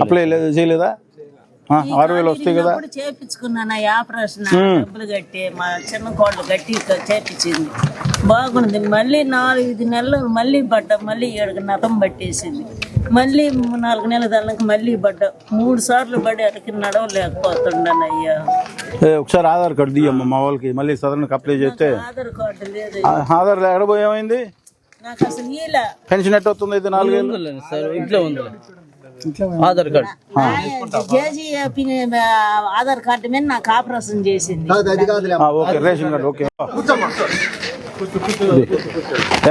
Apply చేయలేదా? 6,000 వస్తాయి కదా. చేపించుకున్నాను ఆపరేషన్ డబ్బులు కట్టి మా చిన్న కోడలు గట్టి చేపించింది, బాగుంది. మళ్ళీ 4-5 నెలలు మళ్ళీ పడ్డా, మళ్ళీ 7 నతం పట్టేసింది. మళ్ళీ 4 నెలల దానికి మళ్ళీ పడ్డా, 3 సార్లు పడి అక్కడికి నడవలేకపోతున్నానయ్యా. ఒకసారి ఆధార్ కార్డు దియ్యమ్మ మా వాళ్ళకి, మళ్ళీ సదరన్కి అప్లై చేస్తే. ఆధార్ కార్డు లేదు. ఆధార్ ఎడబోయేమైంది? నాకు అసలు ఇలా పెన్షన్ ఎట్ అవుతుంది? అయితే 4,000 ఇంట్లో ఉంది ఆధార్ కార్డు. ఆధార్ కార్డు మీద నాకు ఆపరేషన్ చేసింది. Okay, ration card okay.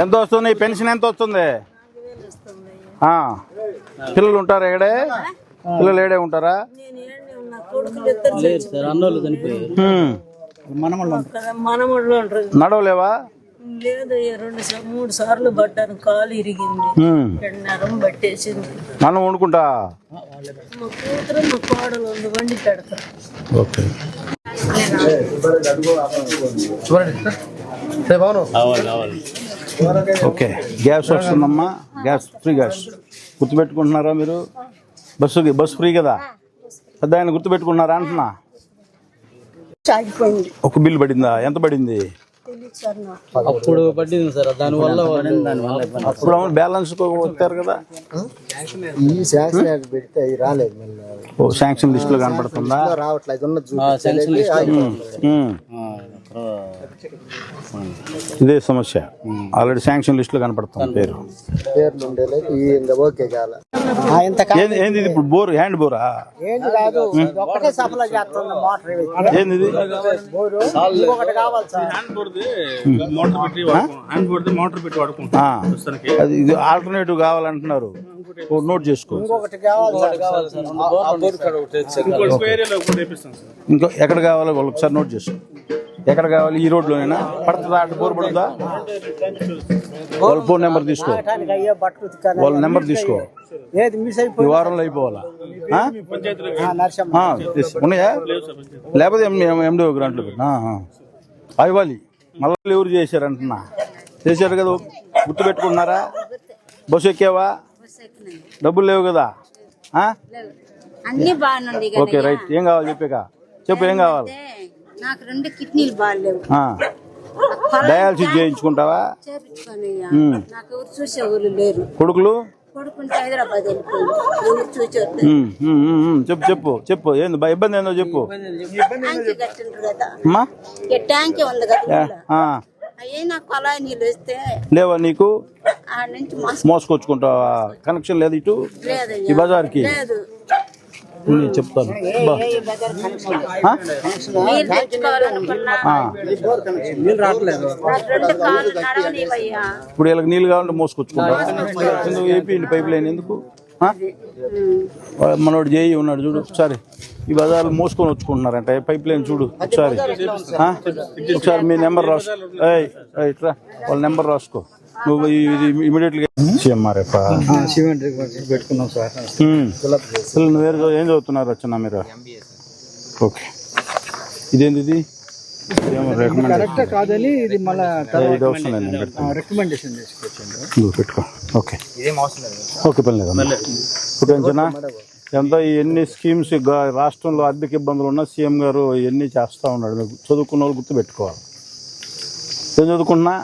ఎంత వస్తుంది పెన్షన్? ఎంత వస్తుంది? పిల్లలు ఉంటారా ఇక్కడే? పిల్లలు ఏడే ఉంటారా? నడవలేవా? లేదు, 2-3 సార్లు పడ్డాను, కాలు ఇరిగింది, 2 నరం పట్టేసింది. మనం వండుకుంటా మా కూతురు మా కోడలు వండి పెడతా. Okay, okay. గ్యాస్ వస్తుందమ్మా, గ్యాస్ ఫ్రీ గ్యాస్. గుర్తుపెట్టుకుంటున్నారా మీరు? బస్సు ఫ్రీ కదా, పెద్ద ఆయన గుర్తుపెట్టుకున్నారా అంటున్నా. ఒక బిల్లు పడిందా? ఎంత పడింది? అప్పుడు పడింది సార్, దానివల్ల అప్పుడు బ్యాలెన్స్ వచ్చారు కదా. శాంక్షన్ లిస్ట్ లో కనపడుతుందా? ఇదే సమస్య, ఆల్రెడీ శాంక్షన్ లిస్ట్ లో కనపడుతుంది పేరు. ఏంది ఇది ఇప్పుడు? బోర్, హ్యాండ్ బోరా? ఏంది ఇది ఆల్టర్నేటివ్ కావాలంటున్నారు, నోట్ చేసుకో. ఇంకో ఎక్కడ కావాలో ఒకసారి నోట్ చేసుకో. ఎక్కడ కావాలి? ఈ రోడ్లోనేనా? పడుతుందా? అటు బోర్ పడుతుందా? వాళ్ళ ఫోన్ నెంబర్ తీసుకో, వాళ్ళ నెంబర్ తీసుకో. ఈ వారంలో అయిపోవాలా? ఉన్నాయా? లేకపోతే ఎండిఓ గ్రాంట్లు ఇవ్వాలి. మళ్ళీ ఎవరు చేశారంటున్నా? చేశారు కదా, గుర్తుపెట్టుకున్నారా? బస్సు ఎక్కావా? డబ్బులు లేవు కదా? Okay, right. ఏం కావాలి చెప్పాక చెప్పు, ఏం కావాలి? నాకు 2 కిడ్నీలు బాగాలేవు. డయాలసిస్ చేయించుకుంటావా? నాకు ఎవరు చూసేవాళ్ళు లేరు. కొడుకులు? కొడుకుంటే హైదరాబాద్ వెళ్ళిపోయింది, ఎవరు చూసేవారు. చెప్పు చెప్పు, ఏంది ఇబ్బంది ఏందో చెప్పు. కట్టిండ్రు కదా, ట్యాంక్ ఉంది కదా, అయ్యే నాకు కొలాయి నీళ్ళు వస్తే లేవా నీకు? ఆ నుంచి మోసుకొచ్చుకుంటావా? కనెక్షన్ లేదు ఇటు ఈ బజార్కి? చెప్తాను. ఇప్పుడు వీళ్ళకి నీళ్ళు కావాలంటే మోసుకొచ్చుకుంటా. ఎందుకు ఏపీ పైప్ లైన్ ఎందుకు? మనోడు చేయి ఉన్నాడు చూడు, ఒకసారి ఈ బజార్లు మోసుకొని వచ్చుకుంటున్నారంట పైప్ లైన్ చూడు ఒకసారి. ఒకసారి మీ నెంబర్ రాసుకో, ఇట్రా వాళ్ళ నెంబర్ రాసుకో నువ్వు. ఇది ఇమీడియట్గా సిఎంఆర్ఎఫ్ పెట్టుకున్నాం సార్. నువ్వు ఏం చదువుతున్నారు రచన మీరు? ఓకే, ఇదేంది? ఇది కాదని ఇది మళ్ళీ నువ్వు పెట్టుకో. ఓకే ఓకే, పని లేదా? ఇప్పుడు అంచనా ఎంత? ఎన్ని స్కీమ్స్ రాష్ట్రంలో ఆర్థిక ఇబ్బందులు ఉన్నా సీఎం గారు ఇవన్నీ చేస్తూ ఉన్నాడు. చదువుకున్న వాళ్ళు గుర్తుపెట్టుకోవాలి. ఏం చదువుకున్నా?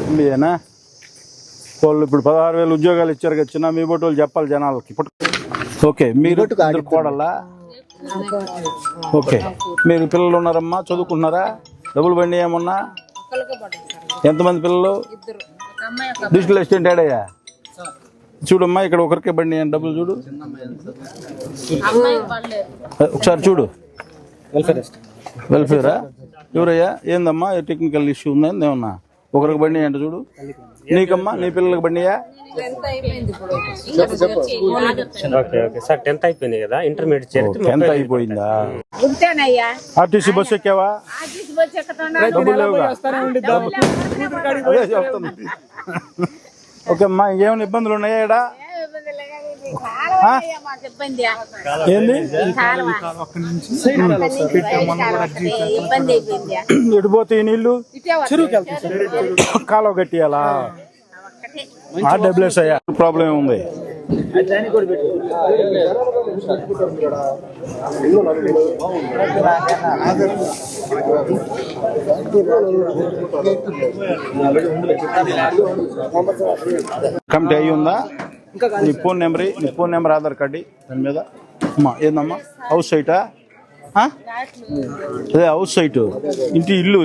ఎంబీఏనా? వాళ్ళు ఇప్పుడు 16,000 ఉద్యోగాలు ఇచ్చారు కదా చిన్న, మీ బొట్టు వాళ్ళు చెప్పాలి జనాలకి. ఓకే, మీరు కోడల్లా? ఓకే, మీరు పిల్లలు ఉన్నారమ్మా? చదువుకుంటున్నారా? డబ్బులు బండి ఏమన్నా? ఎంతమంది పిల్లలు? డిజిటల్ అసిస్టెంట్ ఏడయ్యా? చూడమ్మా, ఇక్కడ ఒకరికే బండి డబ్బులు చూడు ఒకసారి చూడు. వెల్ఫేరా? ఎవరయ్యా? ఏందమ్మా టెక్నికల్ ఇష్యూ ఉందని ఏమన్నా? ఒకరికి బండి అంటే చూడు. నీకమ్మా, నీ పిల్లలకి బండియా? సార్ 10th అయిపోయింది కదా, ఇంటర్మీడియట్ 10th అయిపోయిందా? ఆర్టీసీ బస్సు ఎక్కావా? డబ్బులు లేవుగా? అదే చెప్తుంది. ఓకే అమ్మా, ఇంకేమైనా ఇబ్బందులు ఉన్నాయా ఇక్కడ? ఏంది? ఎడిపోతే ఈ నీళ్లు కాలువ కట్టియాలా? ఆర్డబ్ల్యూఎస్ అయ్యా ప్రాబ్లం ఉంది. కమిటీ అయ్యి ఉందా? నీ ఫోన్ నెంబర్ ఆధార్ కార్డు దాని మీద. అమ్మా ఏందమ్మా హౌస్ సైటా? అదే హౌస్ సైటు,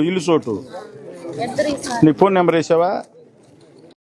ఇల్లు చోటు. నీ ఫోన్ నెంబర్ వేసావా?